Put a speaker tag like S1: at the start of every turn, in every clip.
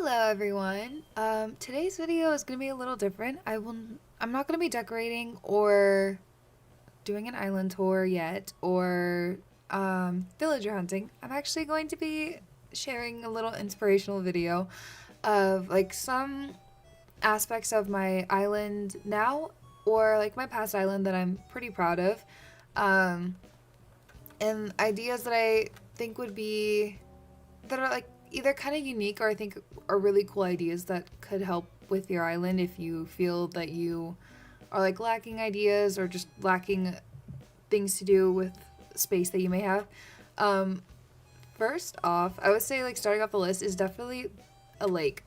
S1: Hello everyone. Today's video is gonna be a little different. I'm not gonna be decorating or doing an island tour yet or villager hunting. I'm actually going to be sharing a little inspirational video of like some aspects of my island now or like my past island that I'm pretty proud of. Um, and ideas that I think would be that are like either kind of unique or I think are really cool ideas that could help with your island if you feel that you are like lacking ideas or just lacking things to do with space that you may have. Um, First off, I would say like starting off the list is definitely a lake.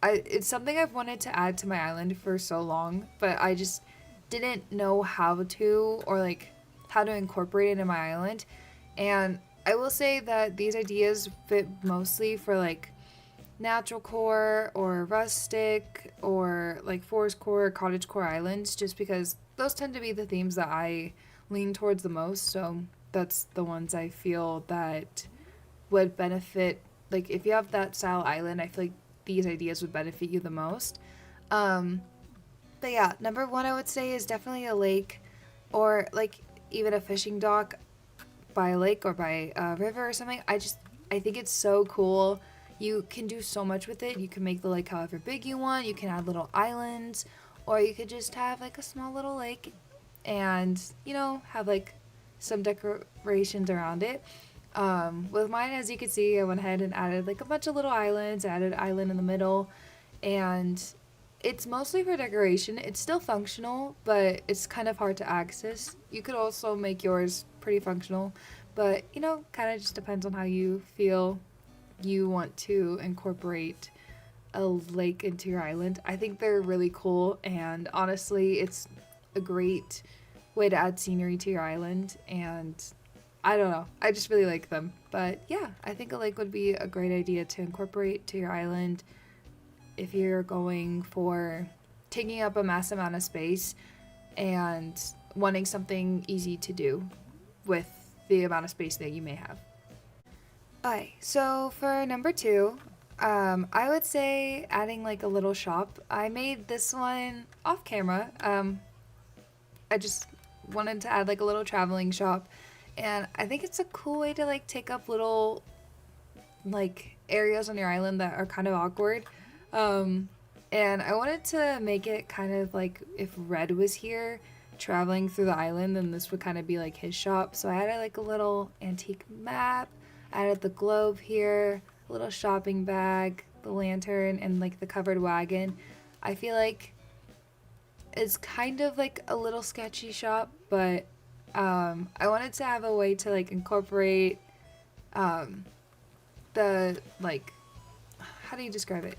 S1: It's something I've wanted to add to my island for so long, but I just didn't know how to or like how to incorporate it in my island. And I will say that these ideas fit mostly for like natural core or rustic or like forest core, cottage core islands, just because those tend to be the themes that I lean towards the most. So that's the ones I feel that would benefit. Like if you have that style island, I feel like these ideas would benefit you the most. Um, but yeah, number one I would say is definitely a lake or like even a fishing dock by a lake or by a river or something. I think it's so cool. You can do so much with it. You can make the lake however big you want. You can add little islands, or you could just have like a small little lake, and have like some decorations around it. With mine, as you can see, I went ahead and added like a bunch of little islands. Added an island in the middle, and it's mostly for decoration. It's still functional, but it's kind of hard to access. You could also make yours pretty functional, but kind of just depends on how you feel you want to incorporate a lake into your island. I think they're really cool, and honestly, it's a great way to add scenery to your island. And I don't know, I just really like them. But yeah, I think a lake would be a great idea to incorporate to your island if you're going for taking up a mass amount of space and wanting something easy to do with the amount of space that you may have. Okay, so for number two, I would say adding like a little shop. I made this one off camera. I just wanted to add like a little traveling shop, and I think it's a cool way to like take up little like areas on your island that are kind of awkward. Um, and I wanted to make it kind of like if Red was here traveling through the island, then this would kind of be like his shop. So I added like a little antique map, added the globe here, a little shopping bag, the lantern, and like the covered wagon. I feel like it's kind of like a little sketchy shop, but I wanted to have a way to like incorporate um, the like, how do you describe it?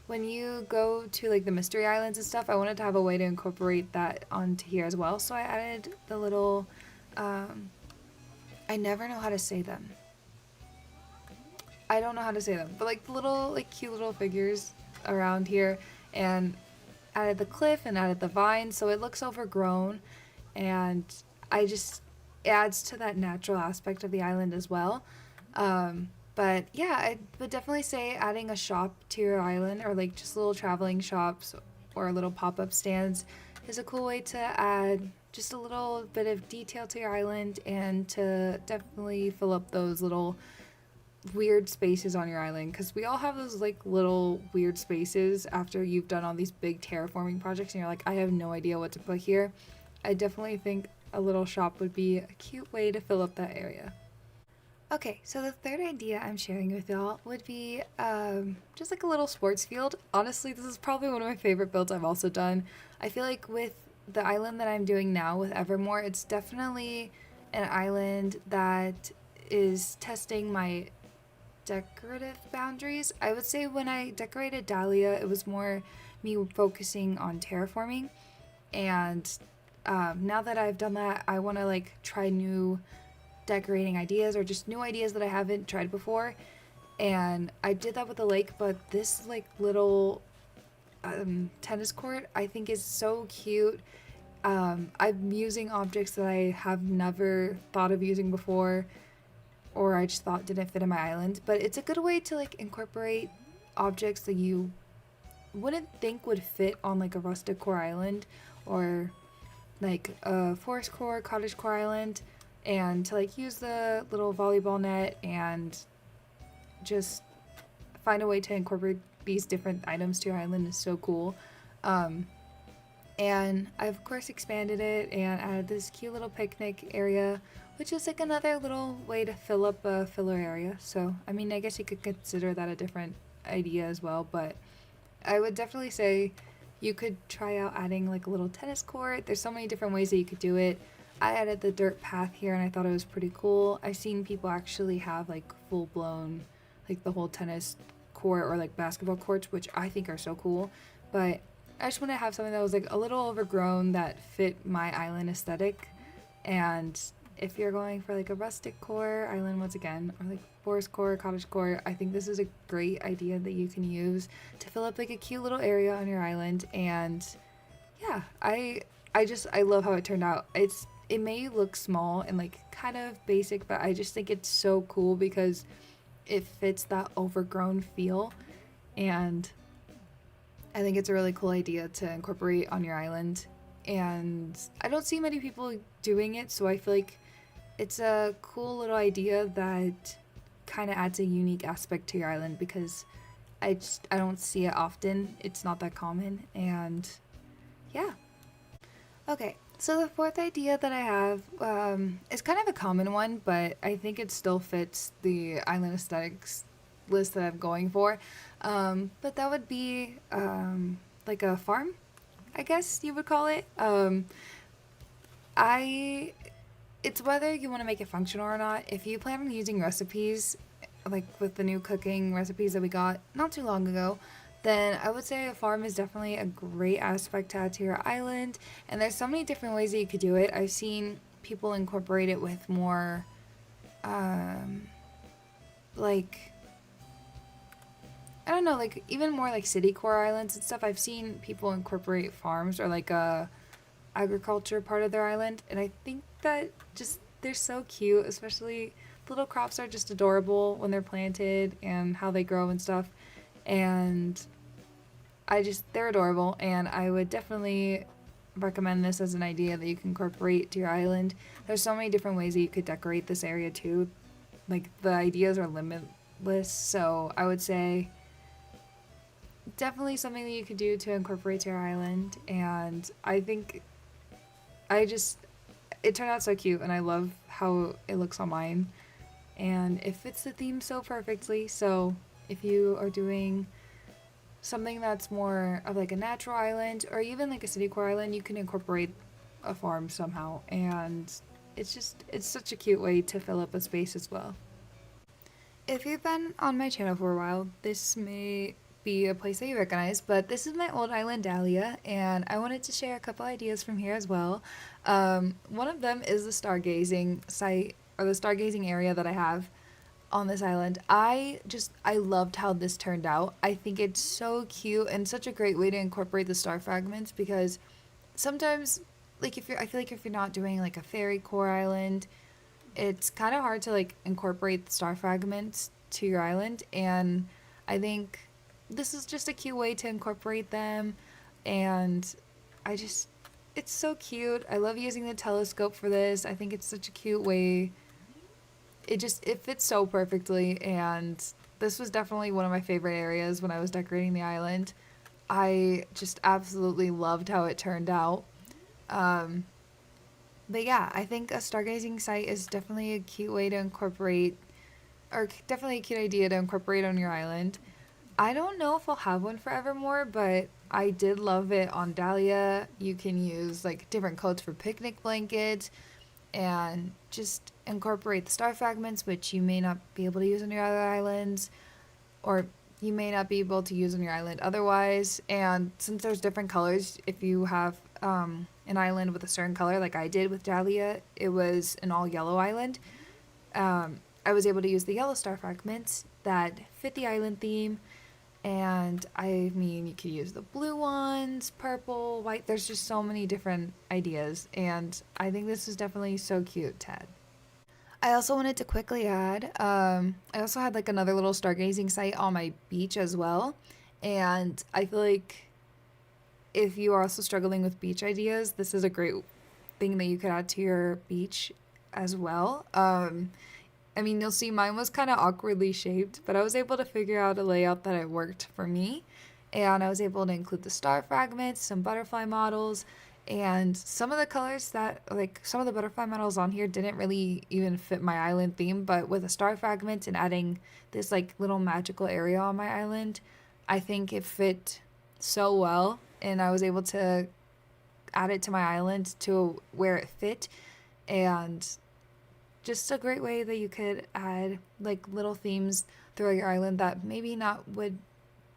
S1: When you go to like the mystery islands and stuff, I wanted to have a way to incorporate that onto here as well. So I added the little, I never know how to say them. I don't know how to say them, but like the little like cute little figures around here, and added the cliff and added the vine so it looks overgrown, and I just it adds to that natural aspect of the island as well. But yeah, I would definitely say adding a shop to your island or like just little traveling shops or little pop-up stands is a cool way to add just a little bit of detail to your island and to definitely fill up those little weird spaces on your island, because we all have those like little weird spaces after you've done all these big terraforming projects and you're like, I have no idea what to put here. I definitely think a little shop would be a cute way to fill up that area. Okay, so the third idea I'm sharing with y'all would be just like a little sports field. Honestly, this is probably one of my favorite builds I've also done. I feel like with the island that I'm doing now with Evermore, it's definitely an island that is testing my decorative boundaries. I would say when I decorated Dahlia, it was more me focusing on terraforming. And now that I've done that, I want to like try new decorating ideas or just new ideas that I haven't tried before. And I did that with the lake, but this like little tennis court I think is so cute. I'm using objects that I have never thought of using before or I just thought didn't fit in my island, but it's a good way to like incorporate objects that you wouldn't think would fit on like a rustic core island or like a forest core, cottage core island, and to like use the little volleyball net and just find a way to incorporate these different items to your island is so cool. Um, and I've of course expanded it and added this cute little picnic area, which is like another little way to fill up a filler area. So, I mean, I guess you could consider that a different idea as well, but I would definitely say you could try out adding like a little tennis court. There's so many different ways that you could do it. I added the dirt path here and I thought it was pretty cool. I've seen people actually have like full blown, like the whole tennis court or like basketball courts, which I think are so cool. But I just want to have something that was like a little overgrown that fit my island aesthetic. And if you're going for like a rustic core island once again, or like forest core, cottage core, I think this is a great idea that you can use to fill up like a cute little area on your island. And yeah, I love how it turned out. It may look small and like kind of basic, but I just think it's so cool because it fits that overgrown feel, and I think it's a really cool idea to incorporate on your island. And I don't see many people doing it, so I feel like it's a cool little idea that kind of adds a unique aspect to your island because I don't see it often. It's not that common, and yeah. Okay, so the fourth idea that I have is kind of a common one, but I think it still fits the island aesthetics list that I'm going for. But that would be like a farm, I guess you would call it. I It's whether you want to make it functional or not. If you plan on using recipes, like with the new cooking recipes that we got not too long ago, then I would say a farm is definitely a great aspect to add to your island. And there's so many different ways that you could do it. I've seen people incorporate it with more, like, I don't know, like even more like city core islands and stuff. I've seen people incorporate farms or like a agriculture part of their island, and I think that just they're so cute, especially the little crops are just adorable when they're planted and how they grow and stuff. And they're adorable, and I would definitely recommend this as an idea that you can incorporate to your island. There's so many different ways that you could decorate this area too. Like the ideas are limitless, so I would say definitely something that you could do to incorporate to your island. And I think it turned out so cute, and I love how it looks on mine, and it fits the theme so perfectly. So if you are doing something that's more of like a natural island or even like a city core island, you can incorporate a farm somehow, and it's such a cute way to fill up a space as well. If you've been on my channel for a while, this may be a place that you recognize, but this is my old island, Dahlia, and I wanted to share a couple ideas from here as well. One of them is the stargazing site, or the stargazing area that I have on this island. I loved how this turned out. I think it's so cute and such a great way to incorporate the star fragments, because sometimes, like, I feel like if you're not doing like a fairy core island, it's kind of hard to like incorporate the star fragments to your island, and I think this is just a cute way to incorporate them. And it's so cute. I love using the telescope for this. I think it's such a cute way. It fits so perfectly, and this was definitely one of my favorite areas when I was decorating the island. I just absolutely loved how it turned out. But yeah, I think a stargazing site is definitely a cute way to incorporate, or definitely a cute idea to incorporate on your island. I don't know if I'll have one for Evermore, but I did love it on Dahlia. You can use like different coats for picnic blankets and just incorporate the star fragments, which you may not be able to use on your other islands, or you may not be able to use on your island otherwise. And since there's different colors, if you have an island with a certain color, like I did with Dahlia, it was an all yellow island. I was able to use the yellow star fragments that fit the island theme. And I mean, you could use the blue ones, purple, white. There's just so many different ideas, and I think this is definitely so cute, Ted. I also wanted to quickly add, I also had like another little stargazing site on my beach as well. And I feel like if you are also struggling with beach ideas, this is a great thing that you could add to your beach as well. I mean, you'll see mine was kind of awkwardly shaped, but I was able to figure out a layout that it worked for me. And I was able to include the star fragments, some butterfly models, and some of the colors that, like, some of the butterfly models on here didn't really even fit my island theme, but with the star fragments and adding this, like, little magical area on my island, I think it fit so well. And I was able to add it to my island to where it fit. And just a great way that you could add like little themes throughout your island that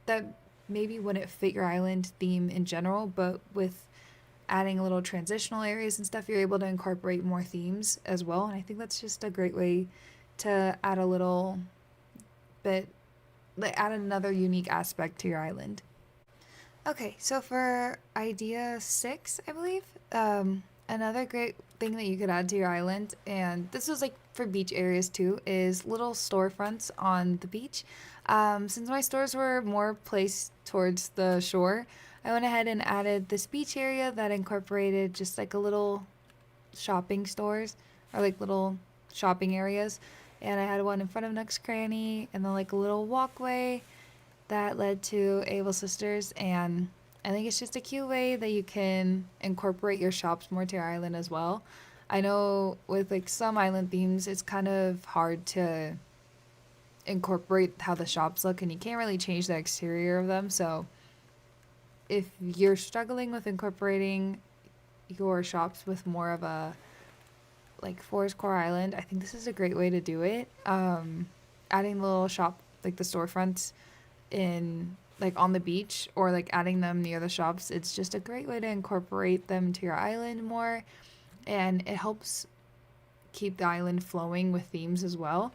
S1: that maybe wouldn't fit your island theme in general, but with adding a little transitional areas and stuff, you're able to incorporate more themes as well. And I think that's just a great way to add a little bit, like add another unique aspect to your island. Okay, so for idea 6, I believe, another great thing that you could add to your island, and this was like for beach areas too, is little storefronts on the beach. Since my stores were more placed towards the shore, I went ahead and added this beach area that incorporated just like a little shopping stores or like little shopping areas. And I had one in front of Nook's Cranny, and then like a little walkway that led to Able Sisters. And I think it's just a cute way that you can incorporate your shops more to your island as well. I know with like some island themes, it's kind of hard to incorporate how the shops look, and you can't really change the exterior of them. So if you're struggling with incorporating your shops with more of a like forest core island, I think this is a great way to do it. Adding the little shop, like the storefronts in like on the beach, or like adding them near the shops, it's just a great way to incorporate them to your island more, and it helps keep the island flowing with themes as well.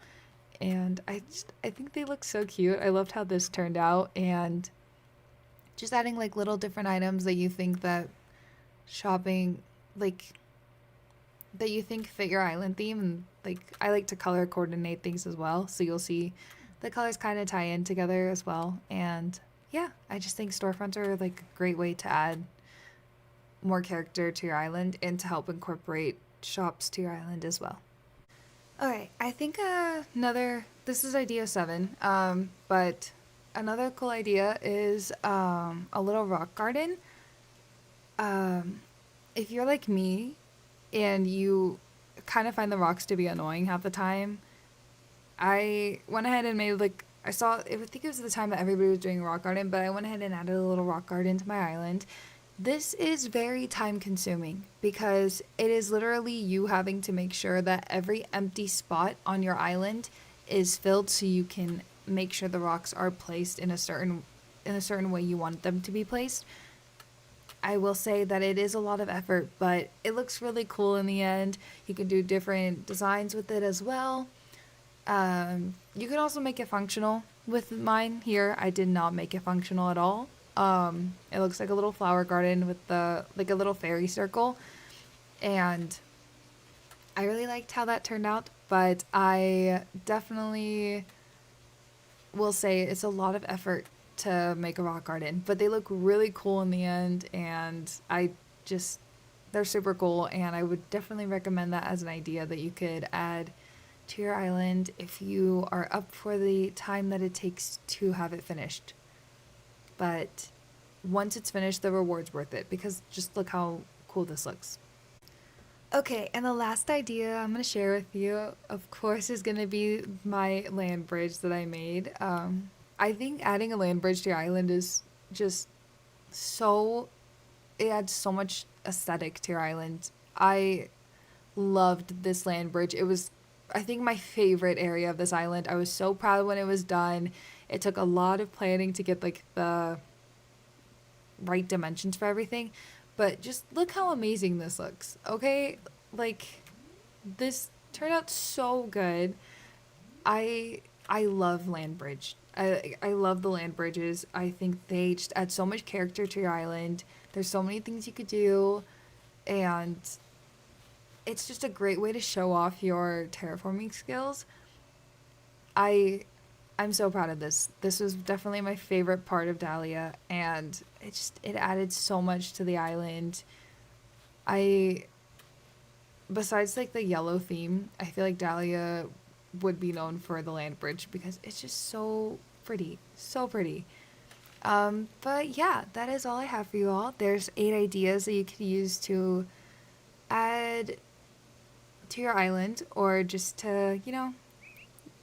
S1: And I think they look so cute. I loved how this turned out, and just adding like little different items that you think that shopping like that you think fit your island theme. And like I like to color coordinate things as well, so you'll see the colors kind of tie in together as well. And yeah, I just think storefronts are like a great way to add more character to your island and to help incorporate shops to your island as well. Okay, I think another, this is idea 7, but another cool idea is a little rock garden. If you're like me and you kind of find the rocks to be annoying half the time, I went ahead and made like, I think it was the time that everybody was doing rock garden, but I went ahead and added a little rock garden to my island. This is very time consuming because it is literally you having to make sure that every empty spot on your island is filled, so you can make sure the rocks are placed in a certain way you want them to be placed. I will say that it is a lot of effort, but it looks really cool in the end. You can do different designs with it as well. You can also make it functional. With mine here, I did not make it functional at all. It looks like a little flower garden with like a little fairy circle, and I really liked how that turned out, but I definitely will say it's a lot of effort to make a rock garden, but they look really cool in the end, and they're super cool, and I would definitely recommend that as an idea that you could add to your island if you are up for the time that it takes to have it finished. But once it's finished, the reward's worth it, because just look how cool this looks. Okay, and the last idea I'm going to share with you, of course, is going to be my land bridge that I made. I think adding a land bridge to your island is just it adds so much aesthetic to your island. I loved this land bridge. It was, I think, my favorite area of this island. I was so proud when it was done. It took a lot of planning to get like the right dimensions for everything, but just look how amazing this looks. Okay, like this turned out so good. I love land bridge. I love the land bridges. I think they just add so much character to your island. There's so many things you could do, and it's just a great way to show off your terraforming skills. I I'm so proud of this. This was definitely my favorite part of Dahlia, and it added so much to the island. I Besides like the yellow theme, I feel like Dahlia would be known for the land bridge because it's just so pretty, so pretty. But yeah, that is all I have for you all. There's 8 ideas that you could use to add to your island, or just to,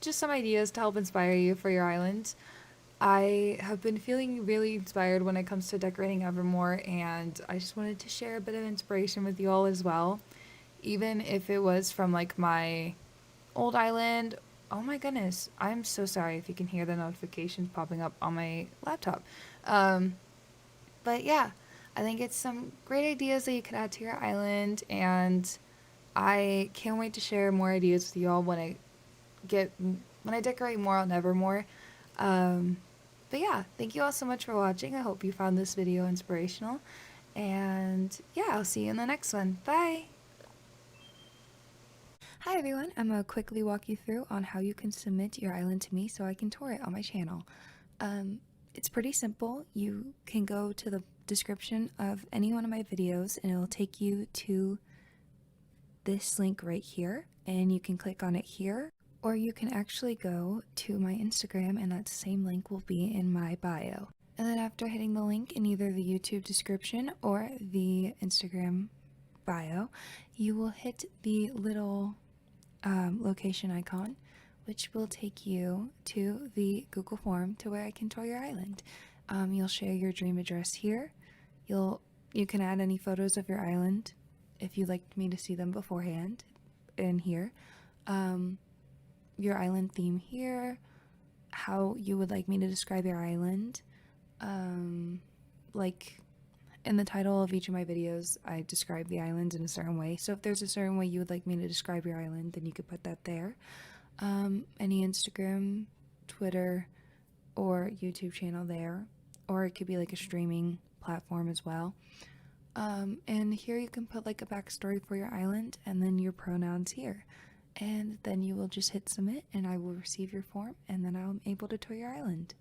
S1: just some ideas to help inspire you for your island. I have been feeling really inspired when it comes to decorating Evermore, and I just wanted to share a bit of inspiration with you all as well. Even if it was from like my old island. Oh my goodness. I'm so sorry if you can hear the notifications popping up on my laptop. Um, but yeah, I think it's some great ideas that you could add to your island, and I can't wait to share more ideas with you all get when I decorate more on Evermore. Um, but yeah, thank you all so much for watching. I hope you found this video inspirational, and yeah, I'll see you in the next one. Bye. Hi everyone, I'm going to quickly walk you through on how you can submit your island to me so I can tour it on my channel. It's pretty simple. You can go to the description of any one of my videos and it'll take you to this link right here, and you can click on it here, or you can actually go to my Instagram and that same link will be in my bio. And then after hitting the link in either the YouTube description or the Instagram bio, you will hit the little location icon, which will take you to the Google form to where I can tour your island. You'll share your dream address here. You can add any photos of your island if you'd like me to see them beforehand in here. Your island theme here, how you would like me to describe your island. Like in the title of each of my videos, I describe the island in a certain way. So if there's a certain way you would like me to describe your island, then you could put that there. Any Instagram, Twitter, or YouTube channel there. Or it could be like a streaming platform as well. And here you can put like a backstory for your island and then your pronouns here. And then you will just hit submit and I will receive your form, and then I'm able to tour your island.